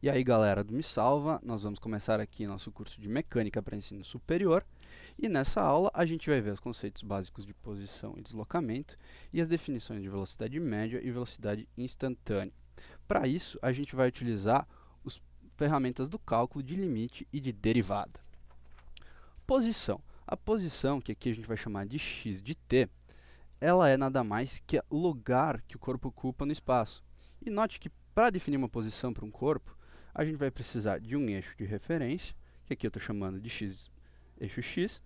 E aí galera do Me Salva, nós vamos começar aqui nosso curso de Mecânica para Ensino Superior e nessa aula a gente vai ver os conceitos básicos de posição e deslocamento e as definições de velocidade média e velocidade instantânea. Para isso, a gente vai utilizar as ferramentas do cálculo de limite e de derivada. Posição. A posição, que aqui a gente vai chamar de x de t, ela é nada mais que o lugar que o corpo ocupa no espaço. E note que para definir uma posição para um corpo, a gente vai precisar de um eixo de referência, que aqui eu estou chamando de x, eixo x,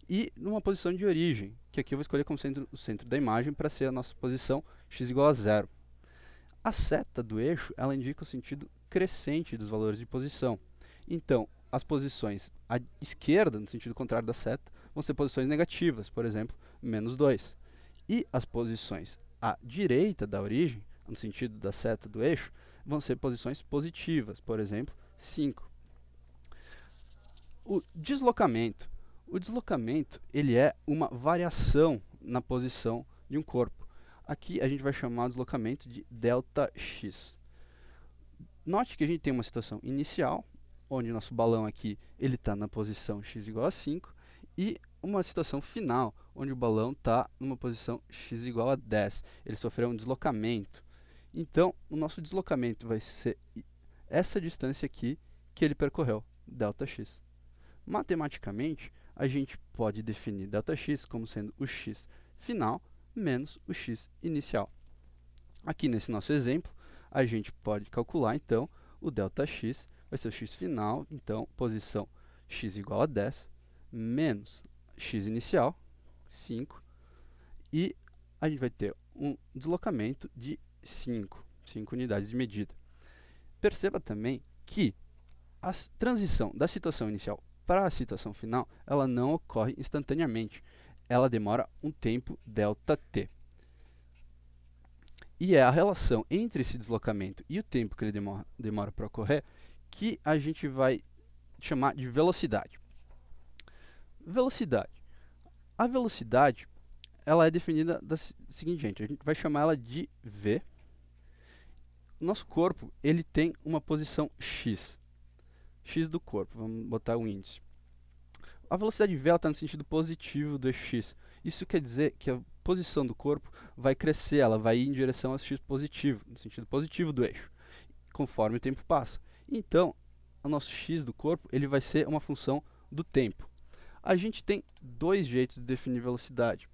e numa posição de origem, que aqui eu vou escolher como o centro da imagem para ser a nossa posição x igual a 0. A seta do eixo, ela indica o sentido crescente dos valores de posição. Então, as posições à esquerda, no sentido contrário da seta, vão ser posições negativas, por exemplo, menos 2. E as posições à direita da origem, no sentido da seta do eixo, vão ser posições positivas, por exemplo, 5. O deslocamento. O deslocamento ele é uma variação na posição de um corpo. Aqui a gente vai chamar o deslocamento de ΔX. Note que a gente tem uma situação inicial, onde nosso balão aqui ele está na posição x igual a 5, e uma situação final, onde o balão está numa posição x igual a 10. Ele sofreu um deslocamento. Então, o nosso deslocamento vai ser essa distância aqui que ele percorreu, ΔX. Matematicamente, a gente pode definir ΔX como sendo o x final menos o x inicial. Aqui nesse nosso exemplo, a gente pode calcular, então, o ΔX vai ser o x final, então, posição x igual a 10, menos x inicial, 5, e a gente vai ter um deslocamento de 5 unidades de medida. Perceba também que a transição da situação inicial para a situação final, ela não ocorre instantaneamente. Ela demora um tempo ΔT. E é a relação entre esse deslocamento e o tempo que ele demora para ocorrer que a gente vai chamar de velocidade. Velocidade. A velocidade ela é definida da seguinte gente, a gente vai chamar ela de v. O nosso corpo ele tem uma posição x. X do corpo, vamos botar o índice. A velocidade v está no sentido positivo do eixo x. Isso quer dizer que a posição do corpo vai crescer, ela vai ir em direção ao x positivo, no sentido positivo do eixo, conforme o tempo passa. Então, o nosso x do corpo ele vai ser uma função do tempo. A gente tem dois jeitos de definir velocidade,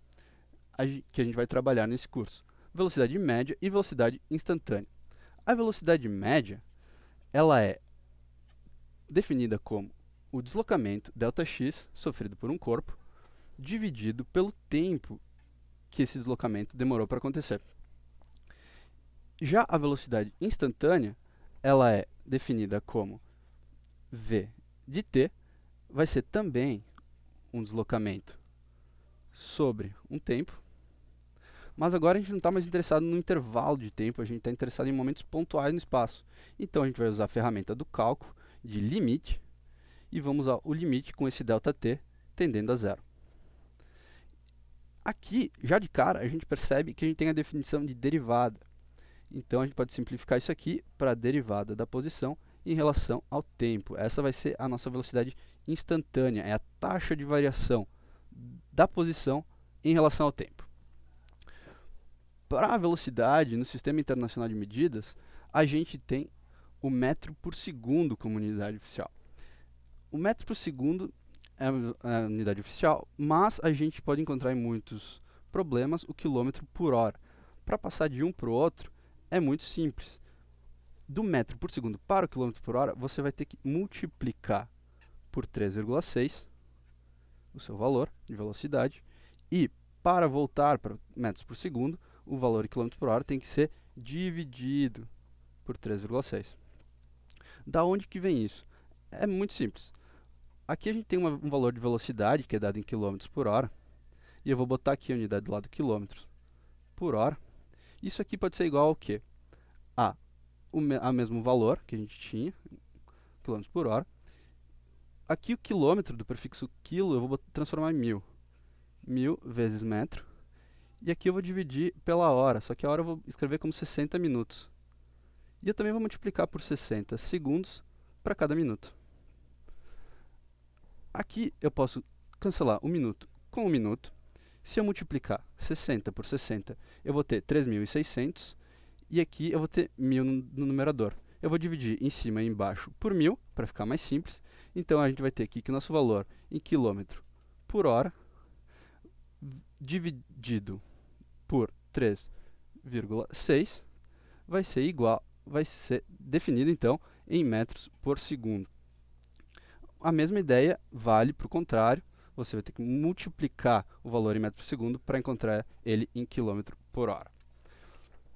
que a gente vai trabalhar nesse curso. Velocidade média e velocidade instantânea. A velocidade média, ela é definida como o deslocamento ΔX sofrido por um corpo dividido pelo tempo que esse deslocamento demorou para acontecer. Já a velocidade instantânea, ela é definida como v de t, vai ser também um deslocamento sobre um tempo, mas agora a gente não está mais interessado no intervalo de tempo, a gente está interessado em momentos pontuais no espaço. Então a gente vai usar a ferramenta do cálculo de limite, e vamos usar o limite com esse ΔT tendendo a 0. Aqui, já de cara, a gente percebe que a gente tem a definição de derivada. Então, a gente pode simplificar isso aqui para a derivada da posição em relação ao tempo. Essa vai ser a nossa velocidade instantânea, é a taxa de variação da posição em relação ao tempo. Para a velocidade, no Sistema Internacional de Medidas, a gente tem o metro por segundo como unidade oficial. O metro por segundo é a unidade oficial, mas a gente pode encontrar em muitos problemas o quilômetro por hora. Para passar de um para o outro, é muito simples. Do metro por segundo para o quilômetro por hora, você vai ter que multiplicar por 3,6 o seu valor de velocidade, e para voltar para metros por segundo, o valor de quilômetro por hora tem que ser dividido por 3,6. Da onde que vem isso? É muito simples. Aqui a gente tem um valor de velocidade, que é dado em quilômetros por hora, e eu vou botar aqui a unidade do lado quilômetros por hora. Isso aqui pode ser igual ao quê? A mesmo valor que a gente tinha, quilômetros por hora. Aqui o quilômetro do prefixo quilo eu vou transformar em mil. 1000 vezes metro. E aqui eu vou dividir pela hora, só que a hora eu vou escrever como 60 minutos. E eu também vou multiplicar por 60 segundos para cada minuto. Aqui eu posso cancelar um minuto com um minuto. Se eu multiplicar 60 por 60, eu vou ter 3.600. E aqui eu vou ter 1.000 no numerador. Eu vou dividir em cima e embaixo por 1.000, para ficar mais simples. Então, a gente vai ter aqui que o nosso valor em quilômetro por hora, dividido por 3,6, vai ser definido, então, em metros por segundo. A mesma ideia vale para o contrário. Você vai ter que multiplicar o valor em metros por segundo para encontrar ele em quilômetro por hora.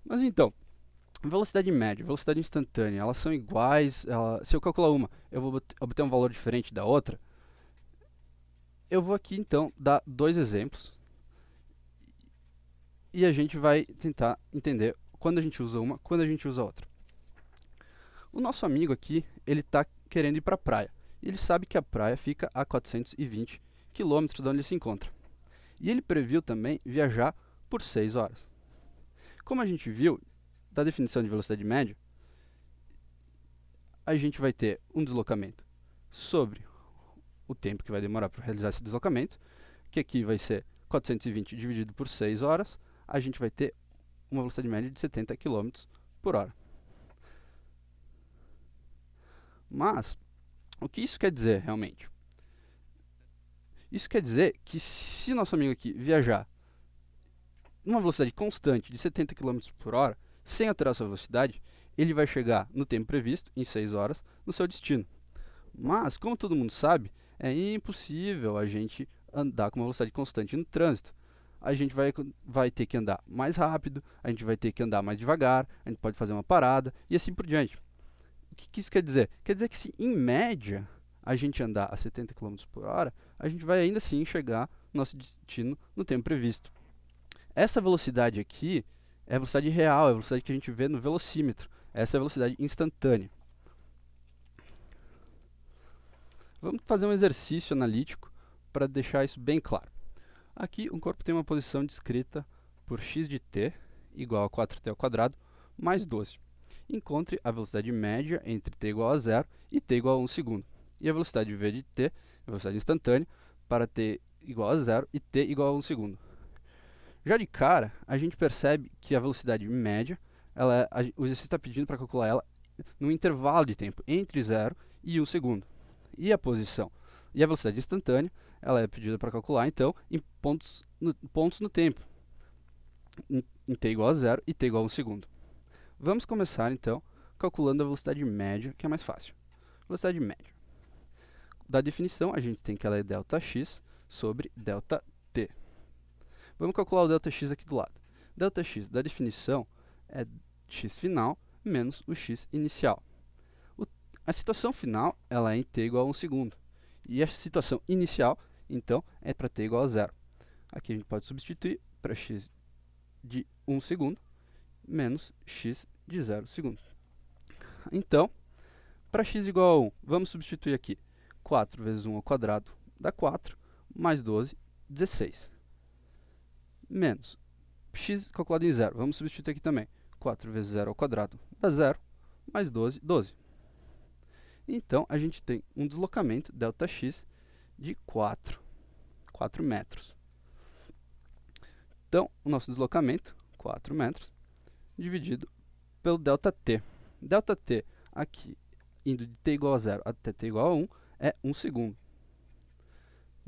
Mas então, velocidade média e velocidade instantânea, elas são iguais. Se eu calcular uma, eu vou obter um valor diferente da outra. Eu vou aqui, então, dar dois exemplos. E a gente vai tentar entender quando a gente usa uma, quando a gente usa outra. O nosso amigo aqui, ele está querendo ir para a praia. E ele sabe que a praia fica a 420 quilômetros de onde ele se encontra. E ele previu também viajar por 6 horas. Como a gente viu, da definição de velocidade média, a gente vai ter um deslocamento sobre o tempo que vai demorar para realizar esse deslocamento, que aqui vai ser 420 dividido por 6 horas, a gente vai ter uma velocidade média de 70 km por hora. Mas, o que isso quer dizer realmente? Isso quer dizer que se nosso amigo aqui viajar numa velocidade constante de 70 km por hora, sem alterar sua velocidade, ele vai chegar no tempo previsto, em 6 horas, no seu destino. Mas, como todo mundo sabe, é impossível a gente andar com uma velocidade constante no trânsito. A gente vai ter que andar mais rápido, a gente vai ter que andar mais devagar, a gente pode fazer uma parada e assim por diante. O que isso quer dizer? Quer dizer que se, em média, a gente andar a 70 km por hora, a gente vai ainda assim chegar no nosso destino no tempo previsto. Essa velocidade aqui é a velocidade real, é a velocidade que a gente vê no velocímetro. Essa é a velocidade instantânea. Vamos fazer um exercício analítico para deixar isso bem claro. Aqui, um corpo tem uma posição descrita por x de t igual a 4t ao quadrado mais 12. Encontre a velocidade média entre t igual a 0 e t igual a 1 segundo. E a velocidade v de t, a velocidade instantânea, para t igual a 0 e t igual a 1 segundo. Já de cara, a gente percebe que a velocidade média, o exercício está pedindo para calcular ela num intervalo de tempo entre 0 e 1 segundo. E a posição e a velocidade instantânea, ela é pedida para calcular, então, em pontos no tempo, em t igual a 0 e t igual a 1 segundo. Vamos começar, então, calculando a velocidade média, que é mais fácil. Velocidade média. Da definição, a gente tem que ela é ΔX sobre ΔT. Vamos calcular o ΔX aqui do lado. ΔX da definição é x final menos o x inicial. A situação final ela é em t igual a 1 segundo. E a situação inicial, então, é para t igual a 0. Aqui a gente pode substituir para x de 1 segundo menos x de 0 segundo. Então, para x igual a 1, vamos substituir aqui. 4 vezes 1 ao quadrado dá 4, mais 12, 16. Menos x calculado em 0. Vamos substituir aqui também. 4 vezes 0 ao quadrado dá 0, mais 12, 12. Então, a gente tem um deslocamento, ΔX, de 4 metros. Então, o nosso deslocamento, 4 metros, dividido pelo ΔT. ΔT aqui, indo de t igual a 0 até t igual a 1, é 1 segundo.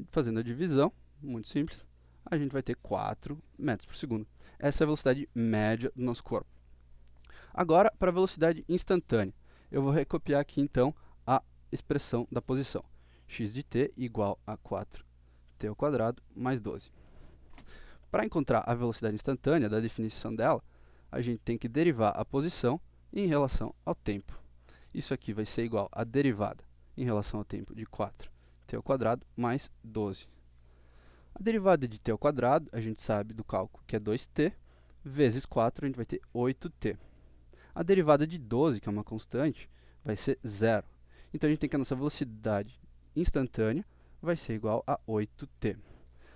Fazendo a divisão, muito simples, a gente vai ter 4 metros por segundo. Essa é a velocidade média do nosso corpo. Agora, para a velocidade instantânea. Eu vou recopiar aqui, então, a expressão da posição. X de t igual a 4t ao quadrado mais 12. Para encontrar a velocidade instantânea, da definição dela, a gente tem que derivar a posição em relação ao tempo. Isso aqui vai ser igual à derivada em relação ao tempo de 4t ao quadrado mais 12. A derivada de t ao quadrado, a gente sabe do cálculo que é 2t, vezes 4, a gente vai ter 8t. A derivada de 12, que é uma constante, vai ser 0. Então, a gente tem que a nossa velocidade instantânea vai ser igual a 8t.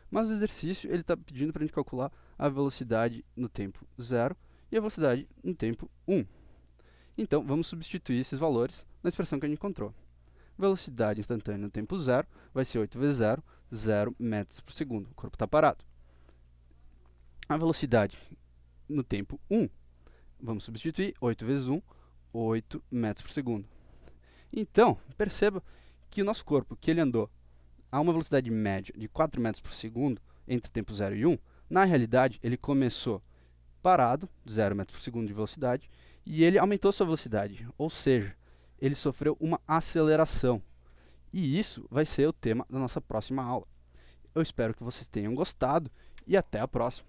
Mas o exercício ele está pedindo para a gente calcular a velocidade no tempo 0 e a velocidade no tempo 1. Então, vamos substituir esses valores na expressão que a gente encontrou. Velocidade instantânea no tempo zero vai ser 8 vezes 0, 0 metros por segundo. O corpo está parado. A velocidade no tempo 1, vamos substituir 8 vezes 1, 8 metros por segundo. Então, perceba que o nosso corpo, que ele andou a uma velocidade média de 4 metros por segundo entre o tempo 0 e 1, na realidade, ele começou parado, 0 metros por segundo de velocidade, e ele aumentou sua velocidade, ou seja, ele sofreu uma aceleração. E isso vai ser o tema da nossa próxima aula. Eu espero que vocês tenham gostado e até a próxima.